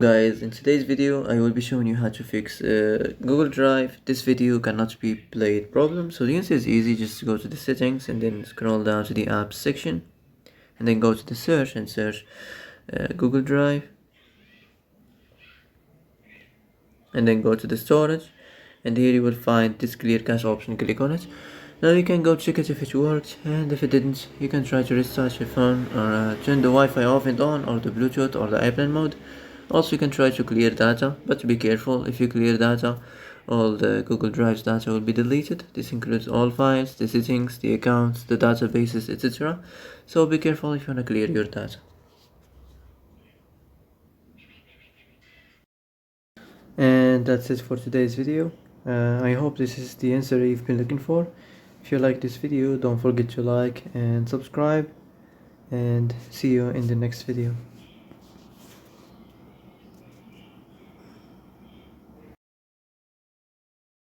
Guys, in today's video I will be showing you how to fix Google Drive. This video cannot be played problem, so the answer is easy. Just go to the settings and then scroll down to the apps section and then go to the search and search Google Drive and then go to the storage, and here you will find this clear cache option. Click on it. Now you can go check it if it worked, and if it didn't you can try to restart your phone or turn the Wi-Fi off and on, or the Bluetooth or the airplane mode. Also you can try to clear data, but be careful. If you clear data, all the Google Drive's data will be deleted. This includes all files, the settings, the accounts, the databases, etc. So be careful if you want to clear your data. And that's it for today's video. I hope this is the answer you've been looking for. If you like this video, don't forget to like and subscribe, and see you in the next video.